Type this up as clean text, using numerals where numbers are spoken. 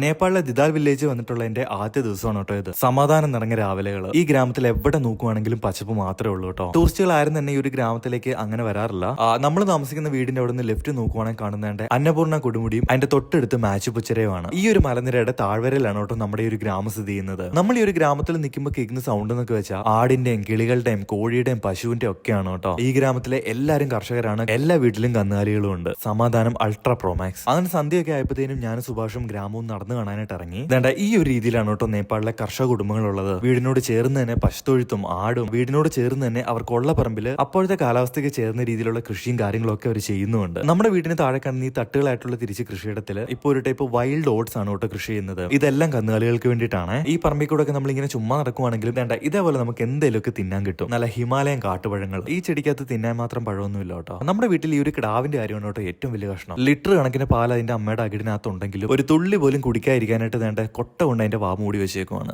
നേപ്പാളിലെ ദിദാൽ വില്ലേജ് വന്നിട്ടുള്ള എന്റെ ആദ്യ ദിവസമാണ് കേട്ടോ ഇത്. സമാധാനം നിറഞ്ഞ രാവിലെകൾ. ഈ ഗ്രാമത്തിൽ എവിടെ നോക്കുവാണെങ്കിലും പച്ചപ്പ് മാത്രമേ ഉള്ളൂ കേട്ടോ. ടൂറിസ്റ്റുകൾ ആരും തന്നെ ഈ ഒരു ഗ്രാമത്തിലേക്ക് അങ്ങനെ വരാറില്ല. നമ്മൾ താമസിക്കുന്ന വീടിന്റെ അവിടെ നിന്ന് ലെഫ്റ്റ് നോക്കുവാണെങ്കിൽ കാണുന്നതിന്റെ അന്നപൂർണ്ണ കൊടുമുടിയും അതിന്റെ തൊട്ടടുത്ത് മാച്ചുപുച്ചരയുമാണ്. ഈ ഒരു മലനിരയുടെ താഴ്വരയിലാണ് കേട്ടോ നമ്മുടെ ഈ ഒരു ഗ്രാമം സ്ഥിതി ചെയ്യുന്നത്. നമ്മൾ ഈ ഒരു ഗ്രാമത്തിൽ നിൽക്കുമ്പോൾ കേൾക്കുന്ന സൗണ്ട് എന്നൊക്കെ വെച്ചാൽ ആടിന്റെയും കിളികളുടെയും കോഴിയുടെയും പശുവിന്റെയും ഒക്കെയാണ് കേട്ടോ. ഈ ഗ്രാമത്തിലെ എല്ലാവരും കർഷകരാണ്. എല്ലാ വീട്ടിലും കന്നുകാലികളും ഉണ്ട്. സമാധാനം അൾട്രാ പ്രോമാക്സ്. അങ്ങനെ സന്ധ്യയൊക്കെ ആയപ്പോഴത്തേനും ഞാൻ സുഭാഷും ഗ്രാമവും നടന്നു കാണാനായിട്ട് ഇറങ്ങി. വേണ്ട ഈ ഒരു രീതിയിലാണ് കേട്ടോ നേപ്പാളിലെ കർഷക കുടുംബങ്ങളുള്ളത്. വീടിനോട് ചേർന്ന് തന്നെ പശുത്തൊഴുത്തും ആടും, വീടിനോട് ചേർന്ന് തന്നെ അവർക്കുള്ള പറമ്പിൽ അപ്പോഴത്തെ കാലാവസ്ഥയ്ക്ക് ചേർന്ന രീതിയിലുള്ള കൃഷിയും കാര്യങ്ങളൊക്കെ അവർ ചെയ്യുന്നുണ്ട്. നമ്മുടെ വീടിന് താഴെ കാണുന്ന ഈ തട്ടുകളായിട്ടുള്ള തിരിച്ച് കൃഷിയിടത്തിൽ ഇപ്പോൾ ഒരു ടൈപ്പ് വൈൽഡ് ഓട്സ് ആണ് കേട്ടോ കൃഷി ചെയ്യുന്നത്. ഇതെല്ലാം കന്നുകാലികൾക്ക് വേണ്ടിയിട്ടാണ്. ഈ പറമ്പിൽ കൂടെ ഒക്കെ നമ്മൾ ഇങ്ങനെ ചുമ്മാ നടക്കുവാണെങ്കിലും വേണ്ട ഇതേപോലെ നമുക്ക് എന്തെങ്കിലുമൊക്കെ തിന്നാൻ കിട്ടും. നല്ല ഹിമാലയൻ കാട്ടുപഴങ്ങൾ. ഈ ചെടിക്കകത്ത് തിന്നാൻ മാത്രം പഴമൊന്നുമില്ല കേട്ടോ. നമ്മുടെ വീട്ടിൽ ഈ ഒരു കിടാവിന്റെ കാര്യമാണ് കേട്ടോ ഏറ്റവും വലിയ കഷ്ണം. ലിറ്റർ കണക്കിന് പാൽ അതിന്റെ അമ്മയുടെ അകിടിനകത്തുണ്ടെങ്കിലും ഒരു തുള്ളി പോലും കുടിക്കാതിരിക്കാനായിട്ട് വേണ്ട കൊട്ട കൊണ്ട് അതിന്റെ വാ മൂടി വെച്ചേക്കുവാണ്.